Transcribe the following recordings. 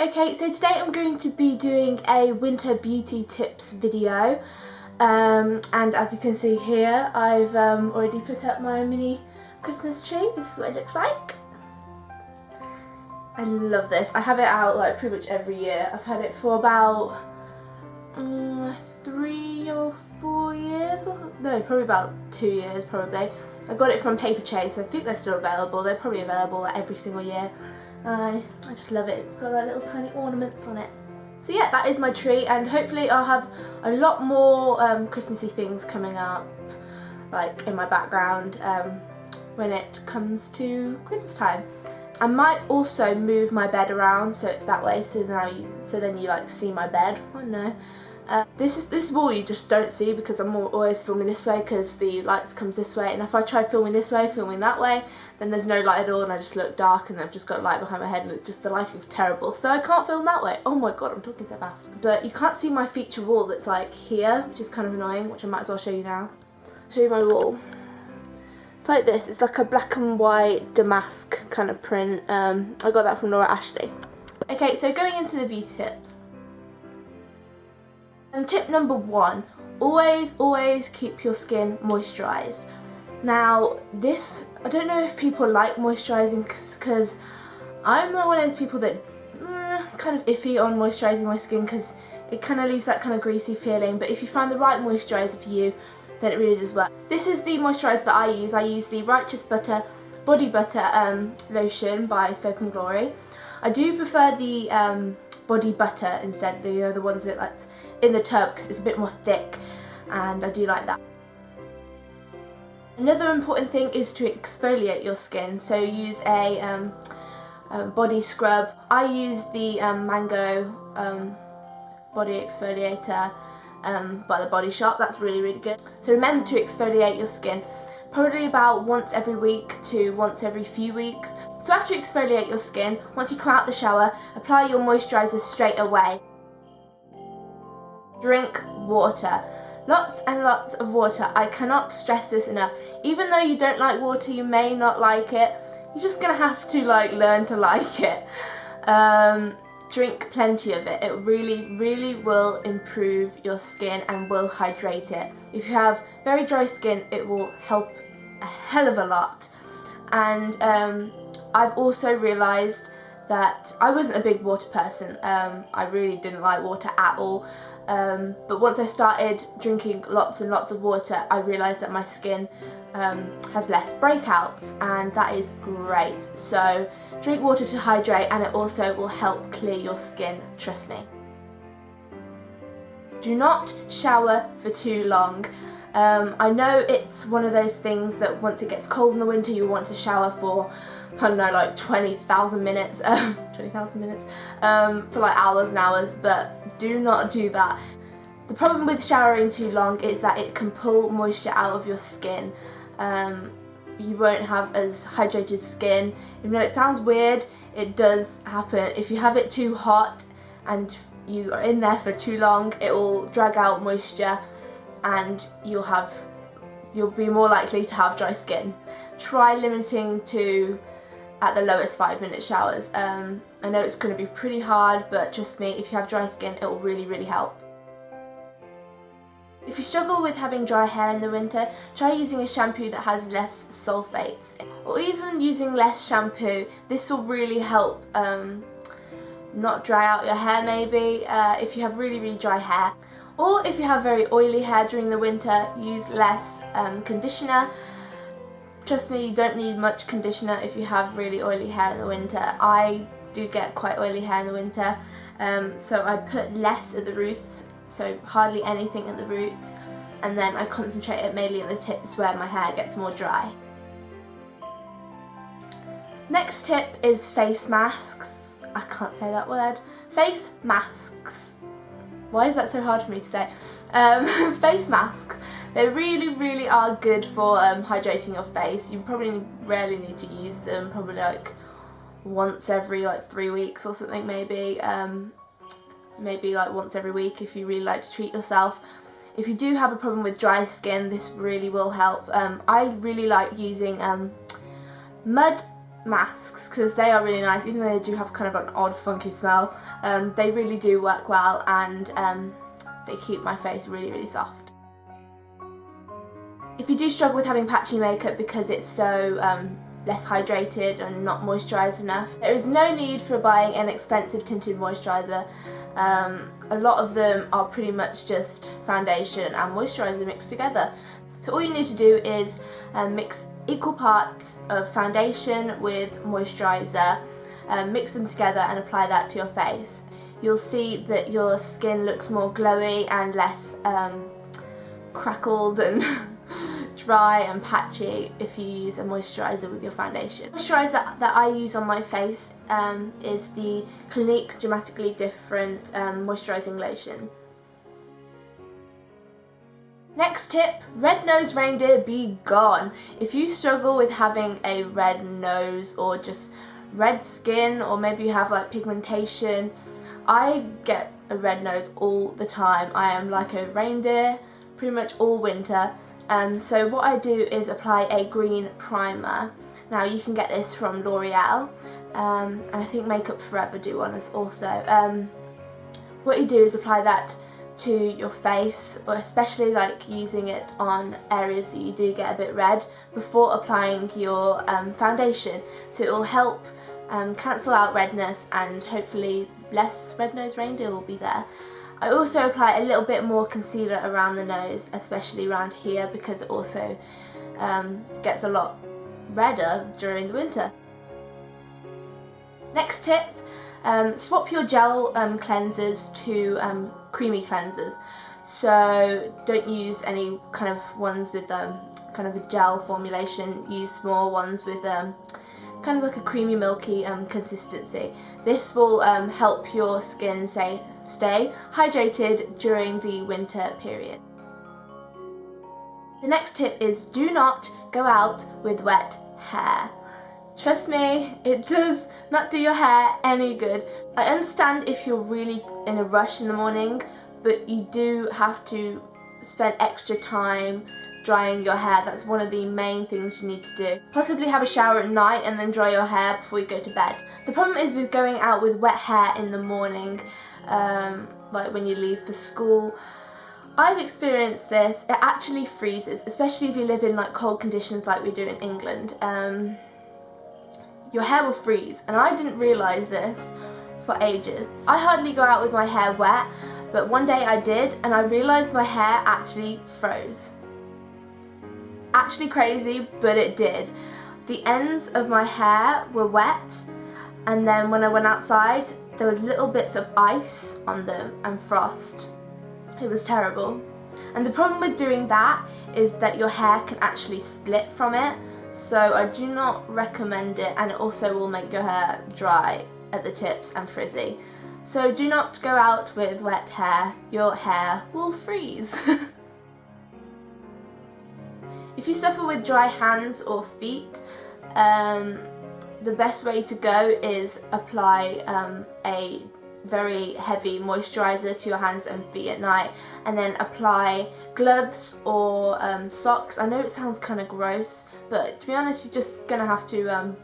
Okay, so today I'm going to be doing a winter beauty tips video, and as you can see here, I've already put up my mini Christmas tree. This is what it looks like. I love this. I have it out like pretty much every year. I've had it for about 3 or 4 years, no, probably about 2 years probably. I got it from Paper Chase. I think they're still available. They're probably available like every single year. I just love it. It's got like little tiny ornaments on it. So yeah, that is my tree, and hopefully I'll have a lot more Christmassy things coming up, like in my background, when it comes to Christmas time. I might also move my bed around so it's that way, so then you like see my bed. I don't know. This wall you just don't see because I'm always filming this way because the lights comes this way, and if I try filming this way, filming that way, then there's no light at all and I just look dark and I've just got a light behind my head and it's just, the lighting's terrible, so I can't film that way. Oh my god, I'm talking so fast. But you can't see my feature wall that's like here, which is kind of annoying, which I might as well show you now. Show you my wall. It's like this. It's like a black and white damask kind of print. I got that from Laura Ashley. Okay, so going into the beauty tips. Tip number 1, always keep your skin moisturised. Now this, I don't know if people like moisturising because I'm not one of those people that kind of iffy on moisturising my skin because it kind of leaves that kind of greasy feeling, but if you find the right moisturiser for you, then it really does work. This is the moisturiser that I use. I use the Righteous Butter Body Butter lotion by Soap and Glory. I do prefer the body butter instead, the ones that's in the tub, because it's a bit more thick, and I do like that. Another important thing is to exfoliate your skin, so use a body scrub. I use the Mango body exfoliator by the Body Shop. That's really good. So remember to exfoliate your skin probably about once every week to once every few weeks. So after you exfoliate your skin, once you come out the shower, apply your moisturiser straight away. Drink water. Lots and lots of water. I cannot stress this enough. Even though you don't like water, you may not like it, you're just going to have to learn to like it. Drink plenty of it. It really will improve your skin and will hydrate it. If you have very dry skin, it will help a hell of a lot. And I've also realised that I wasn't a big water person. I really didn't like water at all. But once I started drinking lots and lots of water, I realised that my skin has less breakouts, and that is great. So drink water to hydrate, and it also will help clear your skin, trust me. Do not shower for too long. I know it's one of those things that once it gets cold in the winter you want to shower for, I don't know, like 20,000 minutes, 20,000 minutes, for like hours and hours, but do not do that. The problem with showering too long is that it can pull moisture out of your skin. You won't have as hydrated skin. Even though it sounds weird, it does happen. If you have it too hot and you are in there for too long, it will drag out moisture and you'll be more likely to have dry skin. Try limiting to at the lowest 5-minute showers. I know it's going to be pretty hard, but trust me, if you have dry skin, it will really help. If you struggle with having dry hair in the winter, try using a shampoo that has less sulfates, or even using less shampoo. This will really help not dry out your hair maybe, if you have really dry hair. Or if you have very oily hair during the winter, use less conditioner. Trust me, you don't need much conditioner if you have really oily hair in the winter. I do get quite oily hair in the winter, so I put less at the roots, so hardly anything at the roots, and then I concentrate it mainly at the tips where my hair gets more dry. Next tip is face masks. I can't say that word. Face masks. Why is that so hard for me to say? Face masks. They really are good for hydrating your face. You probably rarely need to use them, probably like once every 3 weeks or something maybe. Maybe like once every week if you really like to treat yourself. If you do have a problem with dry skin, this really will help. I really like using mud masks because they are really nice, even though they do have kind of an odd funky smell. They really do work well, and they keep my face really, really soft. If you do struggle with having patchy makeup because it's so less hydrated and not moisturised enough, there is no need for buying an expensive tinted moisturiser. A lot of them are pretty much just foundation and moisturiser mixed together. So all you need to do is mix equal parts of foundation with moisturiser, mix them together and apply that to your face. You'll see that your skin looks more glowy and less crackled and dry and patchy if you use a moisturiser with your foundation. The moisturiser that I use on my face is the Clinique Dramatically Different Moisturising Lotion. Next tip, red nose reindeer be gone. If you struggle with having a red nose or just red skin, or maybe you have like pigmentation, I get a red nose all the time. I am like a reindeer pretty much all winter. So what I do is apply a green primer. Now you can get this from L'Oreal, and I think Makeup Forever do one as also. What you do is apply that to your face, or especially like using it on areas that you do get a bit red before applying your foundation. So it will help cancel out redness, and hopefully less red nose reindeer will be there. I also apply a little bit more concealer around the nose, especially around here, because it also gets a lot redder during the winter. Next tip, swap your gel cleansers to creamy cleansers. So don't use any kind of ones with kind of a gel formulation. Use small ones with kind of like a creamy milky consistency. This will help your skin stay hydrated during the winter period. The next tip is do not go out with wet hair. Trust me, it does not do your hair any good. I understand if you're really in a rush in the morning, but you do have to spend extra time drying your hair. That's one of the main things you need to do. Possibly have a shower at night and then dry your hair before you go to bed. The problem is with going out with wet hair in the morning, like when you leave for school. I've experienced this. It actually freezes, especially if you live in like cold conditions like we do in England. Your hair will freeze, and I didn't realise this for ages. I hardly go out with my hair wet, but one day I did, and I realised my hair actually froze. Actually crazy, but it did. The ends of my hair were wet, and then when I went outside there was little bits of ice on them and frost. It was terrible. And the problem with doing that is that your hair can actually split from it, so I do not recommend it, and it also will make your hair dry at the tips and frizzy. So do not go out with wet hair, your hair will freeze. If you suffer with dry hands or feet, the best way to go is apply a very heavy moisturiser to your hands and feet at night, and then apply gloves or socks. I know it sounds kind of gross, but to be honest, you're just going to have to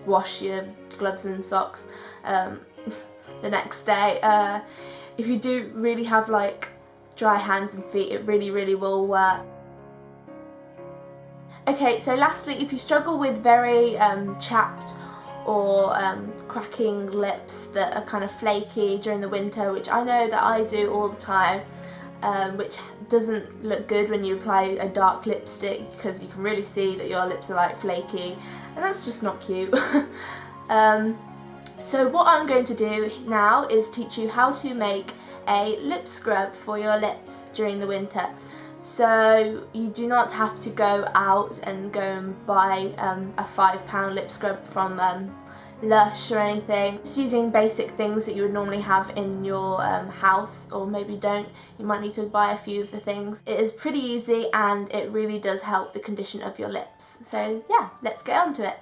wash your gloves and socks the next day. If you do really have like dry hands and feet, it really, really will work. Okay, so lastly, if you struggle with very chapped or cracking lips that are kind of flaky during the winter, which I know that I do all the time, which doesn't look good when you apply a dark lipstick, because you can really see that your lips are like flaky, and that's just not cute. So what I'm going to do now is teach you how to make a lip scrub for your lips during the winter. So you do not have to go out and go and buy a £5 lip scrub from Lush or anything. Just using basic things that you would normally have in your house, or maybe don't. You might need to buy a few of the things. It is pretty easy, and it really does help the condition of your lips. So yeah, let's get on to it.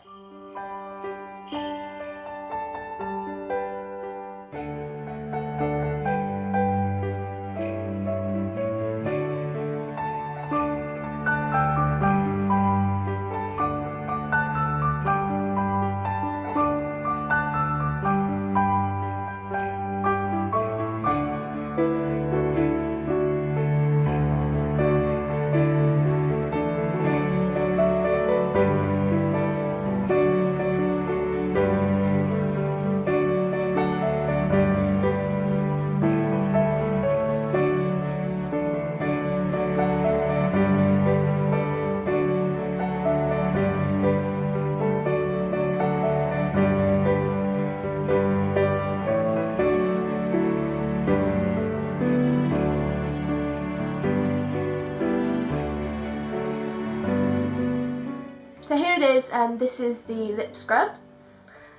it is. This is the lip scrub.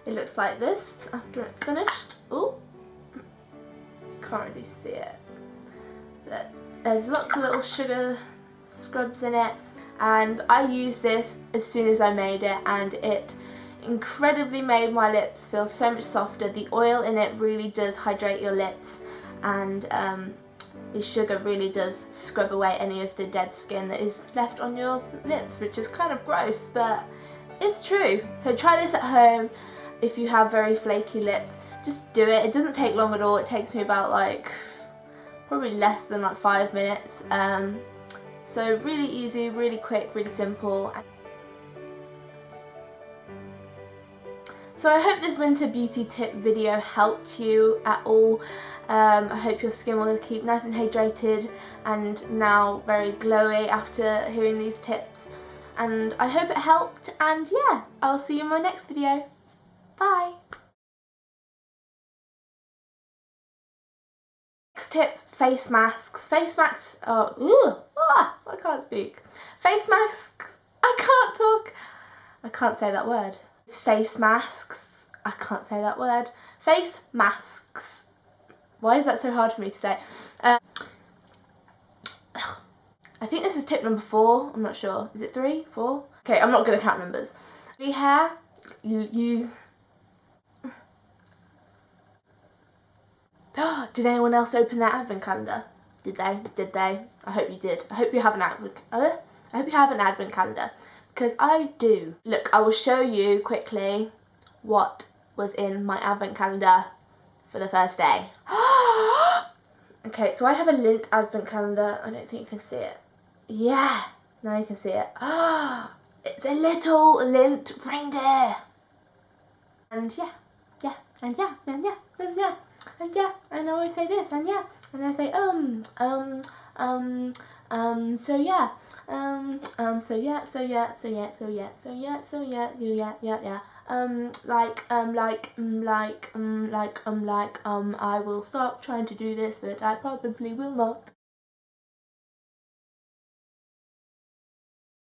It looks like this after it's finished. Oh, can't really see it, but there's lots of little sugar scrubs in it, and I used this as soon as I made it, and it incredibly made my lips feel so much softer. The oil in it really does hydrate your lips, and the sugar really does scrub away any of the dead skin that is left on your lips, which is kind of gross, but it's true. So try this at home if you have very flaky lips. Just do it. It doesn't take long at all. It takes me about like probably less than like 5 minutes. So really easy, really quick, really simple. So I hope this winter beauty tip video helped you at all. I hope your skin will keep nice and hydrated and now very glowy after hearing these tips. And I hope it helped, and yeah, I'll see you in my next video. Bye! Next tip, face masks. Face masks, I can't speak. Face masks, I can't talk. I can't say that word. It's face masks, I can't say that word. Face masks. Why is that so hard for me to say? I think this is tip number 4, I'm not sure. Is it 3, 4? Okay, I'm not going to count numbers. The hair, you use... Did anyone else open their advent calendar? Did they? Did they? I hope you did. I hope you have an advent calendar, because I do. Look, I will show you quickly what was in my advent calendar for the first day. Okay, so I have a lint advent calendar. I don't think you can see it. Yeah, now you can see it. It's a little lint reindeer. And yeah, and yeah, and yeah, and yeah, and yeah, and I always say this, and yeah, and I say so yeah, so yeah, I will stop trying to do this, but I probably will not.